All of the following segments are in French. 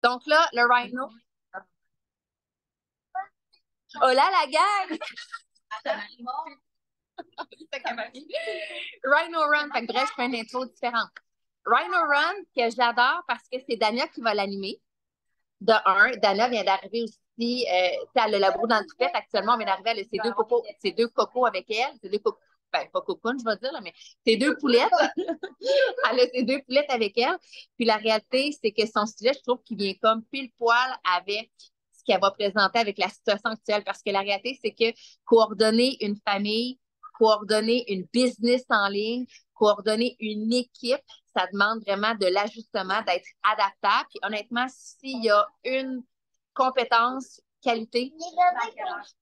Donc là, le Rhino. Oh là, la gang! Rhino Run. Fait que bref, je fais une intro différente. Rhino Run, que j'adore parce que c'est Dania qui va l'animer. De un, Dana vient d'arriver aussi. Elle a le labo dans le toupette. Actuellement, on vient d'arriver. Elle a ses deux cocos avec elle. Ses deux cocos. Ben, pas cocons, je vais dire, là, mais ses deux poulettes. Elle a ses deux poulettes avec elle. Puis la réalité, c'est que son sujet, je trouve qu'il vient comme pile poil avec ce qu'elle va présenter avec la situation actuelle. Parce que la réalité, c'est que coordonner une famille, coordonner une business en ligne, coordonner une équipe, ça demande vraiment de l'ajustement, d'être adaptable. Puis honnêtement, s'il y a une compétence, qualité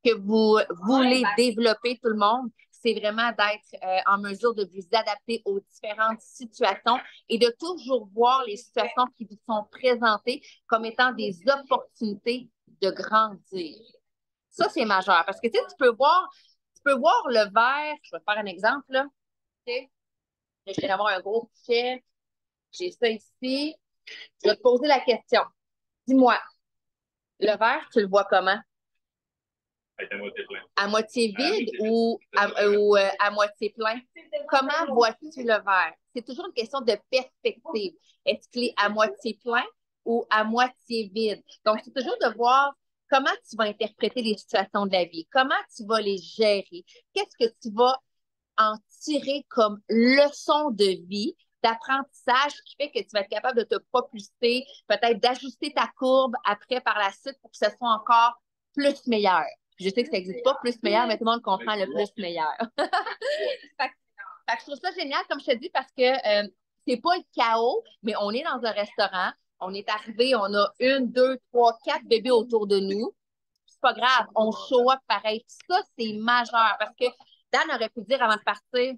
que vous voulez développer tout le monde, c'est vraiment d'être en mesure de vous adapter aux différentes situations et de toujours voir les situations qui vous sont présentées comme étant des opportunités de grandir. Ça, c'est majeur parce que tu sais, tu peux voir le verre. Je vais faire un exemple, là. Okay? Je viens d'avoir un gros pichet. J'ai ça ici. Je vais te poser la question. Dis-moi, le verre, tu le vois comment? À moitié vide ou à moitié plein? Comment vois-tu le verre? C'est toujours une question de perspective. Est-ce qu'il est à moitié plein ou à moitié vide? Donc, c'est toujours de voir comment tu vas interpréter les situations de la vie, comment tu vas les gérer, qu'est-ce que tu vas en tirer comme leçon de vie, d'apprentissage qui fait que tu vas être capable de te propulser, peut-être d'ajuster ta courbe après par la suite pour que ce soit encore plus meilleur. Je sais que ça n'existe pas plus meilleur, mais tout le monde comprend le plus meilleur. Fait que je trouve ça génial, comme je te dis, parce que c'est pas le chaos, mais on est dans un restaurant, on est arrivé, on a une, deux, trois, quatre bébés autour de nous. C'est pas grave, on show up pareil. Ça, c'est majeur parce que Dan aurait pu dire avant de partir,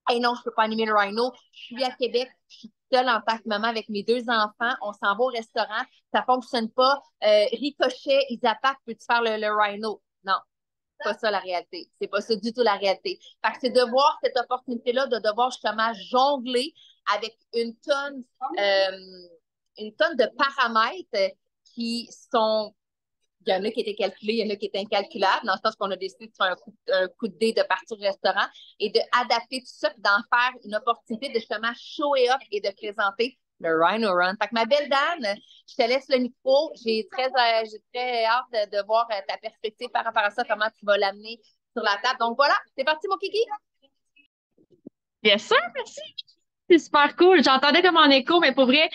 hey non, je peux pas animer le Rhino. Je suis à Québec, je suis seule en tant que maman avec mes deux enfants. On s'en va au restaurant, ça fonctionne pas. Ricochet, Isapac, peux-tu faire le Rhino? Non, c'est pas ça la réalité. C'est pas ça du tout la réalité. Fait que c'est de voir cette opportunité-là, de devoir justement jongler avec euh, une tonne de paramètres qui sont il y en a qui étaient calculés, il y en a qui étaient incalculables, dans le sens qu'on a décidé de faire un coup de dé de partir au restaurant et d'adapter tout ça, puis d'en faire une opportunité de justement show up et de présenter le Rhino Run. Fait que ma belle Dan, je te laisse le micro. J'ai très hâte de voir ta perspective par rapport à ça, comment tu vas l'amener sur la table. Donc voilà, c'est parti, mon kiki. Bien sûr, merci. C'est super cool. J'entendais comme en écho, mais pour vrai,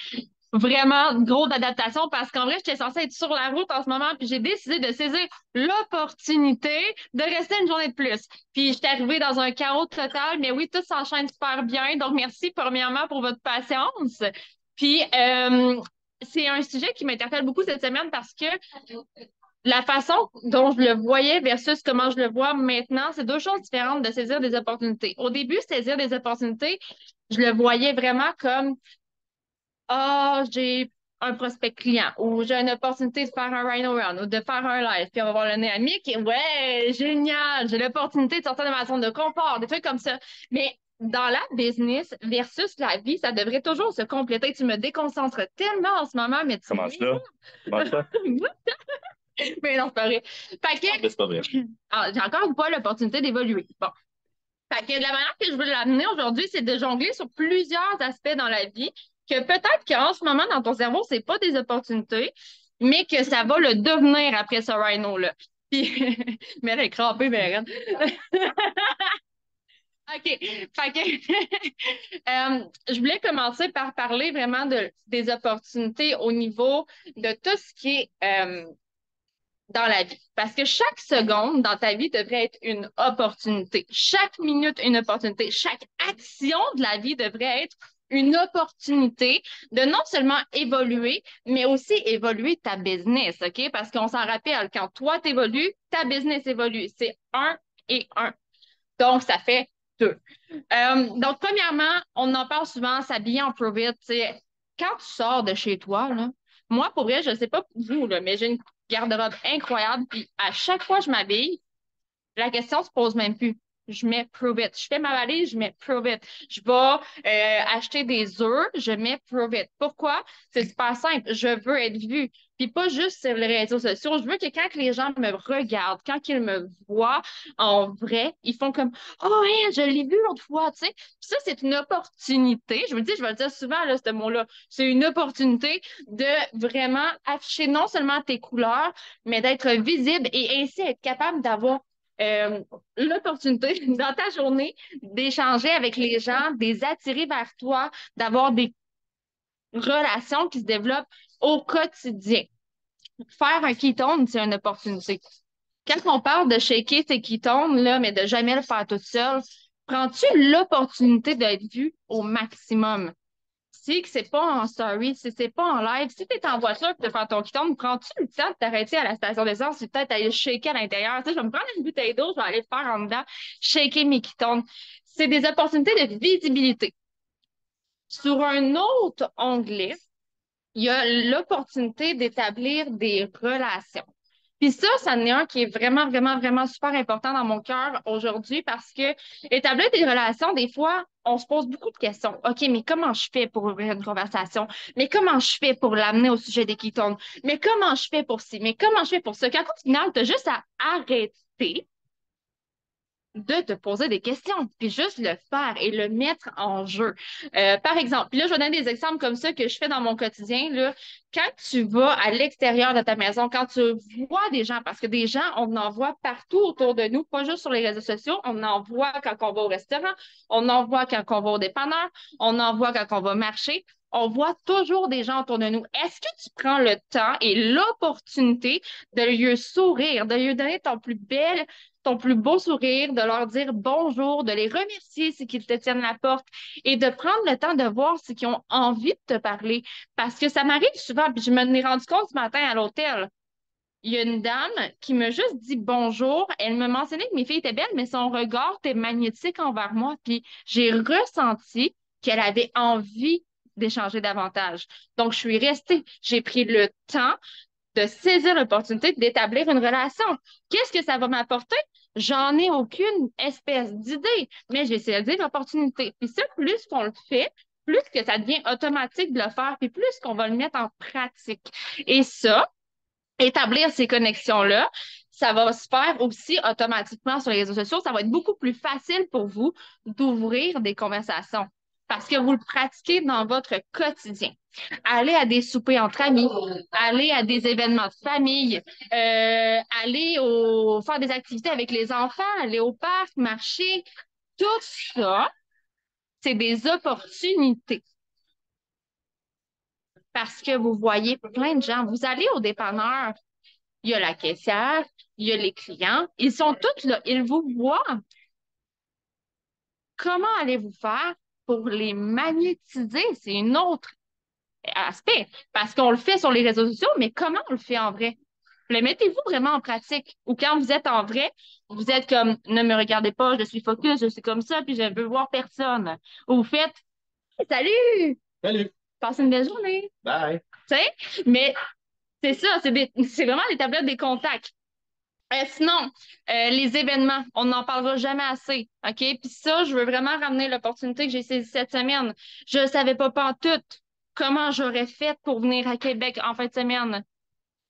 vraiment gros d'adaptation parce qu'en vrai, j'étais censée être sur la route en ce moment, puis j'ai décidé de saisir l'opportunité de rester une journée de plus. Puis j'étais arrivée dans un chaos total, mais oui, tout s'enchaîne super bien. Donc, merci premièrement pour votre patience. Puis, c'est un sujet qui m'interpelle beaucoup cette semaine parce que la façon dont je le voyais versus comment je le vois maintenant, c'est deux choses différentes de saisir des opportunités. Au début, saisir des opportunités, je le voyais vraiment comme ah, j'ai un prospect client ou j'ai une opportunité de faire un Rhino Run ou de faire un live, puis on va voir le nez à Mick. Et ouais, génial, j'ai l'opportunité de sortir de ma zone de confort, des trucs comme ça. Mais dans la business versus la vie, ça devrait toujours se compléter. Tu me déconcentres tellement en ce moment, mais tu Comment ça? Comment ça? Mais non, c'est pas vrai. Fait que, Mais c'est pas vrai. j'ai encore une fois l'opportunité d'évoluer. Bon. Fait que la manière que je veux l'amener aujourd'hui, c'est de jongler sur plusieurs aspects dans la vie, que peut-être qu'en ce moment, dans ton cerveau, c'est pas des opportunités, mais que ça va le devenir après ce rhino-là. Puis, mais elle est crampée, mais regarde. OK. Fait que, je voulais commencer par parler vraiment des opportunités au niveau de tout ce qui est dans la vie. Parce que chaque seconde dans ta vie devrait être une opportunité. Chaque minute, une opportunité. Chaque action de la vie devrait être une opportunité de non seulement évoluer, mais aussi évoluer ta business, OK? Parce qu'on s'en rappelle, quand toi t'évolues, ta business évolue. C'est un et un. Donc, ça fait deux. Donc, premièrement, on en parle souvent, s'habiller en profit. Quand tu sors de chez toi, là, moi, pour vrai, je ne sais pas pour vous, là, mais j'ai une garde-robe incroyable. Puis à chaque fois que je m'habille, la question se pose même plus. je mets prove it. Je fais ma valise, je mets prove it. Je vais acheter des œufs, je mets prove it. Pourquoi? C'est super simple. Je veux être vue. Puis pas juste sur les réseaux sociaux. Je veux que quand les gens me regardent, quand ils me voient en vrai, ils font comme oh, hein, je l'ai vu l'autre fois, tu sais. Puis ça, c'est une opportunité. Je je vais le dire souvent, là, ce mot-là. C'est une opportunité de vraiment afficher non seulement tes couleurs, mais d'être visible et ainsi être capable d'avoir euh, l'opportunité dans ta journée d'échanger avec les gens, de les attirer vers toi, d'avoir des relations qui se développent au quotidien. Faire un ketone, c'est une opportunité. Quand on parle de shaker tes ketones, là, mais de jamais le faire toute seule, prends-tu l'opportunité d'être vu au maximum? Si c'est pas en story, si c'est pas en live, si tu es en voiture pour te faire ton ketone, prends-tu le temps de t'arrêter à la station d'essence et peut-être aller shaker à l'intérieur? Tu sais, je vais me prendre une bouteille d'eau, je vais aller le faire en dedans, shaker mes ketones. C'est des opportunités de visibilité. Sur un autre onglet, il y a l'opportunité d'établir des relations. Puis ça en est un qui est vraiment, vraiment, vraiment super important dans mon cœur aujourd'hui parce que établir des relations, des fois, on se pose beaucoup de questions. OK, mais comment je fais pour ouvrir une conversation? Mais comment je fais pour l'amener au sujet des ketones? Mais comment je fais pour ci? Mais comment je fais pour ça? Quand au final, tu as juste à arrêter de te poser des questions, puis juste le faire et le mettre en jeu. Par exemple, puis là, je vais donner des exemples comme ça que je fais dans mon quotidien. Là, quand tu vas à l'extérieur de ta maison, quand tu vois des gens, parce que des gens, on en voit partout autour de nous, pas juste sur les réseaux sociaux, on en voit quand on va au restaurant, on en voit quand on va au dépanneur, on en voit quand on va marcher. On voit toujours des gens autour de nous. Est-ce que tu prends le temps et l'opportunité de lui sourire, de lui donner ton plus beau sourire, de leur dire bonjour, de les remercier si qu'ils te tiennent la porte et de prendre le temps de voir si qu'ils ont envie de te parler. Parce que ça m'arrive souvent, puis je me l'ai rendu compte ce matin à l'hôtel. Il y a une dame qui m'a juste dit bonjour. Elle me mentionnait que mes filles étaient belles, mais son regard était magnétique envers moi. Puis j'ai ressenti qu'elle avait envie d'échanger davantage. Donc, je suis restée. J'ai pris le temps de saisir l'opportunité d'établir une relation. Qu'est-ce que ça va m'apporter? J'en ai aucune espèce d'idée, mais j'ai saisi l'opportunité. Puis ça, plus qu'on le fait, plus que ça devient automatique de le faire, puis plus qu'on va le mettre en pratique. Et ça, établir ces connexions-là, ça va se faire aussi automatiquement sur les réseaux sociaux. Ça va être beaucoup plus facile pour vous d'ouvrir des conversations parce que vous le pratiquez dans votre quotidien. Aller à des soupers entre amis, aller à des événements de famille, faire des activités avec les enfants, aller au parc, marcher, tout ça, c'est des opportunités parce que vous voyez plein de gens. Vous allez au dépanneur, il y a la caissière, il y a les clients. Ils sont tous là. Ils vous voient. Comment allez-vous faire pour les magnétiser? C'est un autre aspect. Parce qu'on le fait sur les réseaux sociaux, mais comment on le fait en vrai? Le mettez-vous vraiment en pratique? Ou quand vous êtes en vrai, vous êtes comme, ne me regardez pas, je suis focus, je suis comme ça, puis je ne veux voir personne. Ou vous faites, salut! Salut. Passez une belle journée. Bye. Tu sais? Mais c'est ça, c'est vraiment d'établir des contacts. Sinon, les événements, on n'en parlera jamais assez, OK? Puis ça, je veux vraiment ramener l'opportunité que j'ai saisie cette semaine. Je ne savais pas pantoute comment j'aurais fait pour venir à Québec en fin de semaine.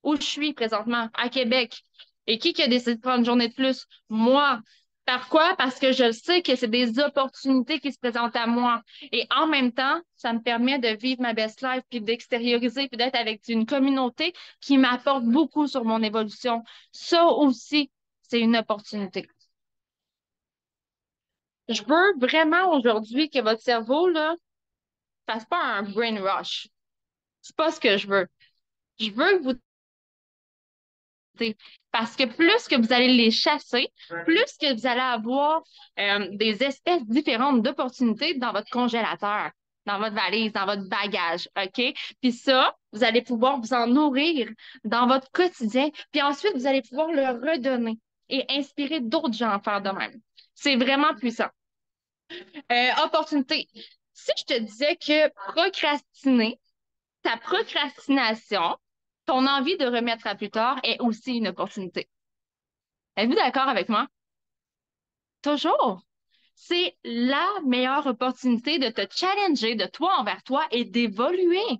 Où je suis présentement, à Québec. Et qui a décidé de prendre une journée de plus? Moi. Par quoi? Parce que je sais que c'est des opportunités qui se présentent à moi. Et en même temps, ça me permet de vivre ma best life, puis d'extérioriser, puis d'être avec une communauté qui m'apporte beaucoup sur mon évolution. Ça aussi, c'est une opportunité. Je veux vraiment aujourd'hui que votre cerveau, là, fasse pas un brain rush. C'est pas ce que je veux. Je veux que vous parce que plus que vous allez les chasser, plus que vous allez avoir des espèces différentes d'opportunités dans votre congélateur, dans votre valise, dans votre bagage, OK? Puis ça, vous allez pouvoir vous en nourrir dans votre quotidien, puis ensuite, vous allez pouvoir le redonner et inspirer d'autres gens à faire de même. C'est vraiment puissant. Opportunité. Si je te disais que procrastiner, ta procrastination, ton envie de remettre à plus tard est aussi une opportunité. Êtes-vous d'accord avec moi? Toujours. C'est la meilleure opportunité de te challenger de toi envers toi et d'évoluer.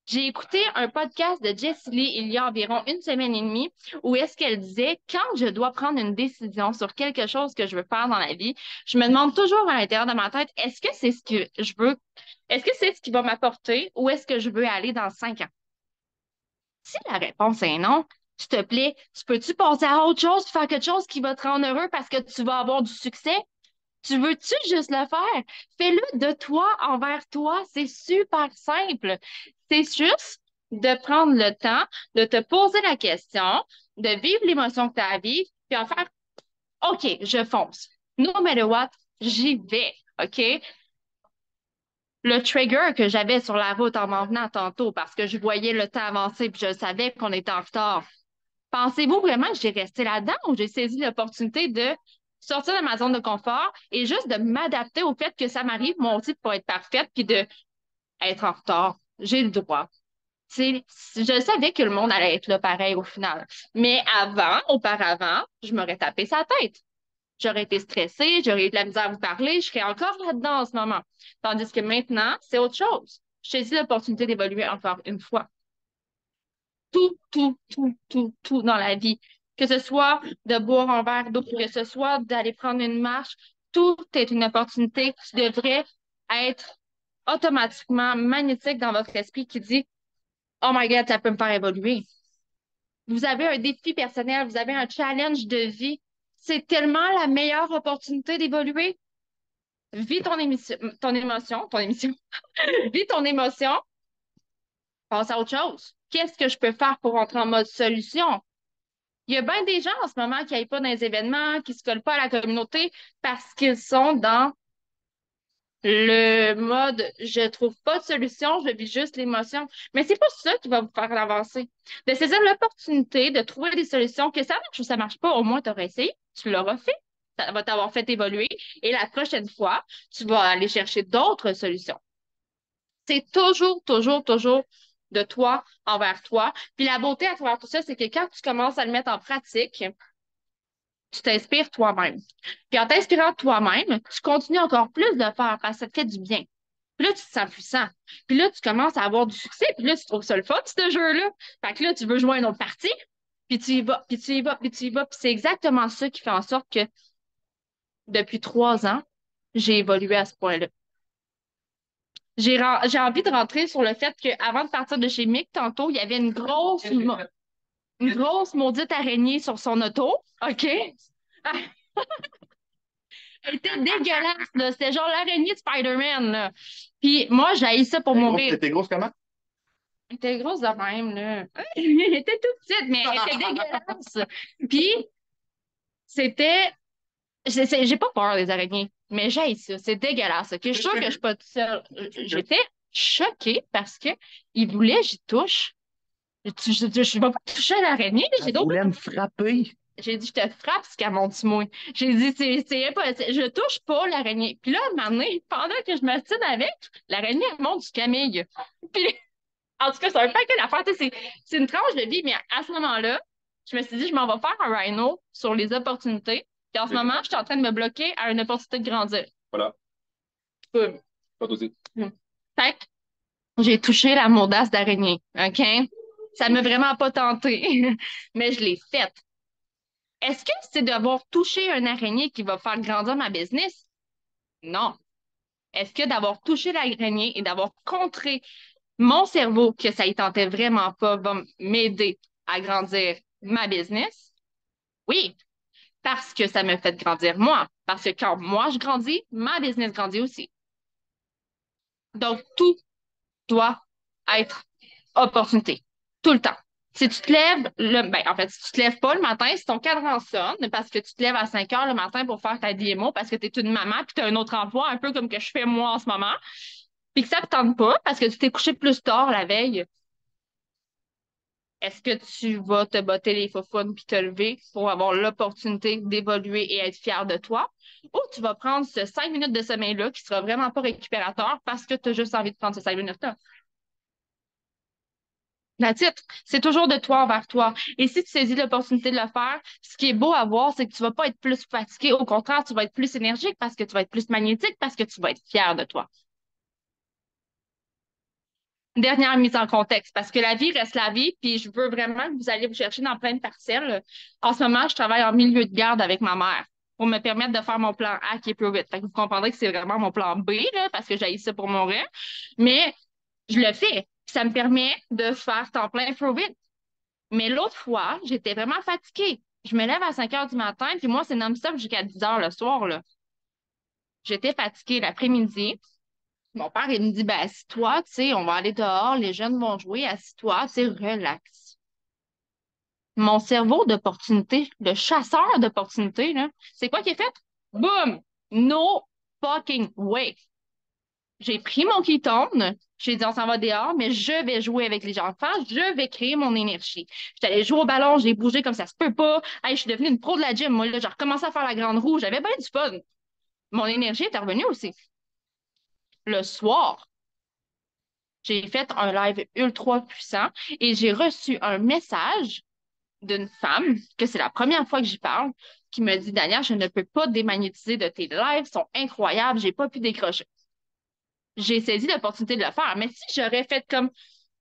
J'ai écouté un podcast de Jessie Lee il y a environ une semaine et demie où est-ce qu'elle disait quand je dois prendre une décision sur quelque chose que je veux faire dans la vie, je me demande toujours à l'intérieur de ma tête, est-ce que c'est ce que je veux? Est-ce que c'est ce qui va m'apporter ou est-ce que je veux aller dans 5 ans? Si la réponse est non, s'il te plaît, tu peux-tu passer à autre chose, faire quelque chose qui va te rendre heureux parce que tu vas avoir du succès? Tu veux-tu juste le faire? Fais-le de toi envers toi. C'est super simple. C'est juste de prendre le temps de te poser la question, de vivre l'émotion que tu as à vivre, puis en faire OK, je fonce. No matter what, j'y vais. OK? Le trigger que j'avais sur la route en m'en venant tantôt parce que je voyais le temps avancer puis je savais qu'on était en retard. Pensez-vous vraiment que j'ai resté là-dedans ou j'ai saisi l'opportunité de sortir de ma zone de confort et juste de m'adapter au fait que ça m'arrive, moi aussi, de pas être parfaite puis de être en retard. J'ai le droit. Je savais que le monde allait être là pareil au final. Mais auparavant, je m'aurais tapé sa tête. J'aurais été stressée, j'aurais eu de la misère à vous parler, je serais encore là-dedans en ce moment. Tandis que maintenant, c'est autre chose. J'ai saisi l'opportunité d'évoluer encore une fois tout dans la vie. Que ce soit de boire un verre d'eau, que ce soit d'aller prendre une marche, tout est une opportunité qui devrait être automatiquement magnétique dans votre esprit qui dit, Oh my God, ça peut me faire évoluer. Vous avez un défi personnel, vous avez un challenge de vie. C'est tellement la meilleure opportunité d'évoluer. Vis ton émotion, vis ton émotion, passe à autre chose. Qu'est-ce que je peux faire pour entrer en mode solution? Il y a bien des gens en ce moment qui n'aillent pas dans les événements, qui ne se collent pas à la communauté parce qu'ils sont dans le mode je trouve pas de solution, je vis juste l'émotion. Mais c'est pas ça qui va vous faire avancer. De saisir l'opportunité de trouver des solutions, que ça marche ou ça marche pas, au moins tu auras essayé, tu l'auras fait, ça va t'avoir fait évoluer et la prochaine fois, tu vas aller chercher d'autres solutions. C'est toujours de toi envers toi. Puis la beauté à travers tout ça, c'est que quand tu commences à le mettre en pratique, tu t'inspires toi-même. Puis en t'inspirant toi-même, tu continues encore plus de le faire parce que ça te fait du bien. Puis là, tu te sens puissant. Puis là, tu commences à avoir du succès. Puis là, tu trouves ça le fun, ce jeu-là. Fait que là, tu veux jouer à une autre partie. Puis tu y vas, puis tu y vas, puis tu y vas. Puis c'est exactement ça qui fait en sorte que depuis 3 ans, j'ai évolué à ce point-là. J'ai envie de rentrer sur le fait qu'avant de partir de chez Mick, tantôt, il y avait une grosse maudite araignée sur son auto. OK? Elle était dégueulasse, là. C'était genre l'araignée de Spider-Man, là. Puis moi, j'ai ça pour mourir. Elle était grosse comment? Elle était grosse de même, là. Elle était toute petite, mais elle était dégueulasse. Puis, c'était... J'ai pas peur des araignées, mais j'ai ça. C'est dégueulasse. OK? Je suis sûre que je suis pas toute seule. J'étais choquée parce que il voulait que j'y touche. Je vais pas toucher à l'araignée. J'ai Elle d'autres. voulait me frapper. J'ai dit, je te frappe, ce qu'elle monte moi. J'ai dit, c'est impossible. Je touche pas l'araignée. Puis là, un moment donné, pendant que je m'astine avec, l'araignée, elle monte du Camille. Puis, en tout cas, c'est un paquet d'affaires. Tu sais, c'est une tranche de vie, mais à ce moment-là, je me suis dit, je m'en vais faire un rhino sur les opportunités. Puis en ce moment, je suis en train de me bloquer à une opportunité de grandir. Voilà. Boum. Pas doser. Fait que j'ai touché la maudace d'araignée. OK? Ça m'a vraiment pas tenté, mais je l'ai faite. Est-ce que c'est d'avoir touché un araignée qui va faire grandir ma business? Non. Est-ce que d'avoir touché l'araignée et d'avoir contré mon cerveau que ça y tentait vraiment pas va m'aider à grandir ma business? Oui, parce que ça me fait grandir moi. Parce que quand moi je grandis, ma business grandit aussi. Donc, tout doit être opportunité. Tout le temps. Si tu te lèves, en fait, si tu te lèves pas le matin, si ton cadran sonne, parce que tu te lèves à 5 heures le matin pour faire ta DMO, parce que tu es une maman, puis tu as un autre emploi, un peu comme que je fais moi en ce moment, puis que ça ne te tente pas, parce que tu t'es couché plus tard la veille, est-ce que tu vas te botter les faufounes puis te lever pour avoir l'opportunité d'évoluer et être fier de toi? Ou tu vas prendre ce 5 minutes de sommeil-là qui sera vraiment pas récupérateur parce que tu as juste envie de prendre ce 5 minutes-là? That's it. C'est toujours de toi envers toi. Et si tu saisis l'opportunité de le faire, ce qui est beau à voir, c'est que tu vas pas être plus fatigué. Au contraire, tu vas être plus énergique parce que tu vas être plus magnétique, parce que tu vas être fier de toi. Dernière mise en contexte, parce que la vie reste la vie, puis je veux vraiment que vous alliez vous chercher dans plein de parcelles. En ce moment, je travaille en milieu de garde avec ma mère pour me permettre de faire mon plan A qui est plus vite. Fait que vous comprendrez que c'est vraiment mon plan B, là, parce que j'ai ça pour mourir. Mais je le fais. Ça me permet de faire temps plein plus vite. Mais l'autre fois, j'étais vraiment fatiguée. Je me lève à 5 heures du matin, puis moi, c'est non-stop jusqu'à 10 heures le soir, là. J'étais fatiguée l'après-midi. Mon père, il me dit, ben, assis-toi, tu sais, on va aller dehors, les jeunes vont jouer, assis-toi, tu sais, relax. Mon cerveau d'opportunité, le chasseur d'opportunité, là, c'est quoi qui est fait? Boum! No fucking way. J'ai pris mon ketone, j'ai dit on s'en va dehors, mais je vais jouer avec les enfants, je vais créer mon énergie. J'étais allée jouer au ballon, j'ai bougé comme ça se peut pas. Hey, je suis devenue une pro de la gym. Moi, là, j'ai recommencé à faire la grande roue. J'avais bien du fun. Mon énergie est revenue aussi. Le soir, j'ai fait un live ultra puissant et j'ai reçu un message d'une femme, que c'est la première fois que j'y parle, qui me dit, Daniel, je ne peux pas démagnétiser de tes lives, ils sont incroyables, j'ai pas pu décrocher. J'ai saisi l'opportunité de le faire. Mais si j'aurais fait comme,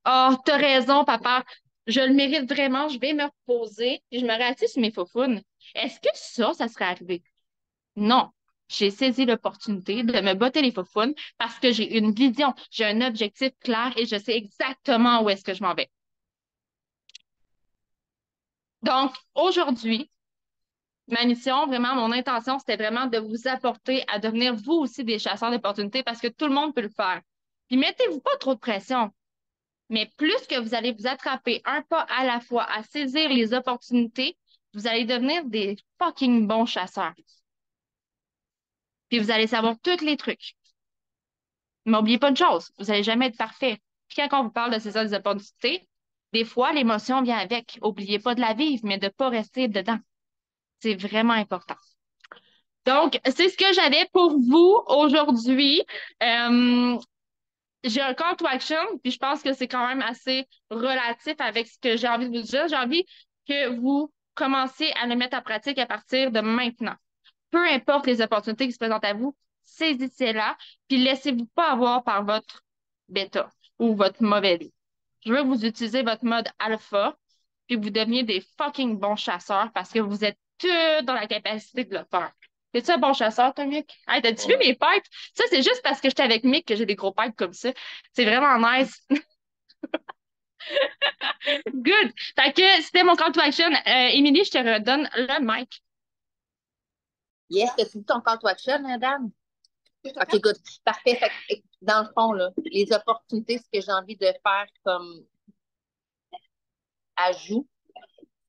ah, t'as raison, papa, je le mérite vraiment, je vais me reposer, puis je me assis sur mes faufounes, est-ce que ça serait arrivé? Non. J'ai saisi l'opportunité de me botter les faufounes parce que j'ai une vision, j'ai un objectif clair et je sais exactement où est-ce que je m'en vais. Donc, aujourd'hui, ma mission, vraiment, mon intention, c'était vraiment de vous apporter à devenir vous aussi des chasseurs d'opportunités parce que tout le monde peut le faire. Puis mettez-vous pas trop de pression. Mais plus que vous allez vous attraper un pas à la fois à saisir les opportunités, vous allez devenir des fucking bons chasseurs. Puis vous allez savoir tous les trucs. Mais n'oubliez pas une chose, vous n'allez jamais être parfait. Puis quand on vous parle de saisir les opportunités, des fois, l'émotion vient avec. N'oubliez pas de la vivre, mais de ne pas rester dedans. C'est vraiment important. Donc, c'est ce que j'avais pour vous aujourd'hui. Euh, j'ai un call to action, puis je pense que c'est quand même assez relatif avec ce que j'ai envie de vous dire. J'ai envie que vous commenciez à le mettre en pratique à partir de maintenant. Peu importe les opportunités qui se présentent à vous, saisissez-la, puis laissez-vous pas avoir par votre bêta ou votre mauvais loup. Je veux que vous utilisez votre mode alpha, puis que vous deveniez des fucking bons chasseurs parce que vous êtes tous dans la capacité de le faire. Es-tu un bon chasseur, toi, Mick? Hey, t'as-tu vu mes pipes? Ça, c'est juste parce que j'étais avec Mick que j'ai des gros pipes comme ça. C'est vraiment nice. Good. Fait que c'était mon call to action. Émilie, je te redonne le mic. Yes, as-tu dit ton call to action, Dan? OK, good. Parfait. Fait que, dans le fond, là, les opportunités, ce que j'ai envie de faire comme ajout,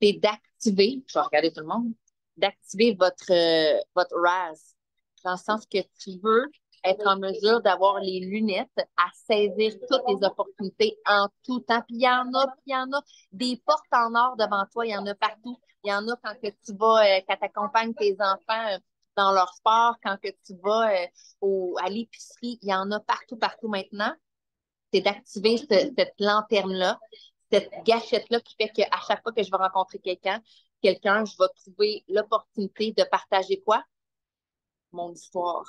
c'est d'activer, je vais regarder tout le monde, d'activer votre RAS, dans le sens que tu veux être en mesure d'avoir les lunettes à saisir toutes les opportunités en tout temps. Puis il y en a des portes en or devant toi, il y en a partout. Il y en a quand que tu vas, quand tu accompagnes tes enfants dans leur sport, quand que tu vas à l'épicerie, il y en a partout, partout maintenant. C'est d'activer cette lanterne-là, cette gâchette-là qui fait qu'à chaque fois que je vais rencontrer quelqu'un, je vais trouver l'opportunité de partager quoi? Mon histoire.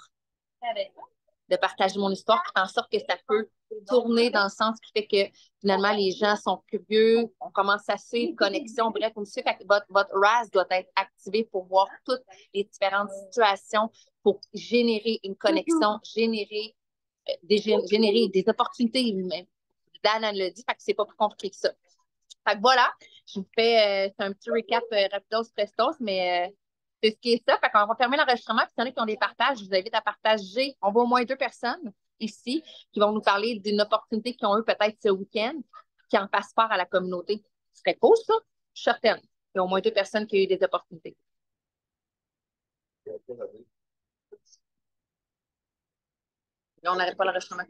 De partager mon histoire, qui fait en sorte que ça peut tourner dans le sens qui fait que finalement les gens sont curieux, on commence à suivre une connexion, bref, aussi, fait que votre RAS doit être activé pour voir toutes les différentes situations, pour générer une connexion, générer des opportunités. Dan elle le dit, fait que c'est pas plus compliqué que ça. Fait que voilà, je vous fais c'est un petit recap rapidos prestos, mais c'est ce qui est ça. Fait qu'on va fermer l'enregistrement. Puis s'il y en a qui ont des partages, je vous invite à partager. On voit au moins 2 personnes ici qui vont nous parler d'une opportunité qu'ils ont eu peut-être ce week-end, qui en fassent part à la communauté. Ce serait cool, ça? Je suis certaine. Il y a au moins 2 personnes qui ont eu des opportunités. Là, on n'arrête pas l'enregistrement.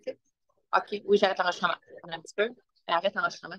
OK, oui, j'arrête l'enregistrement. Un petit peu. Arrête l'enregistrement.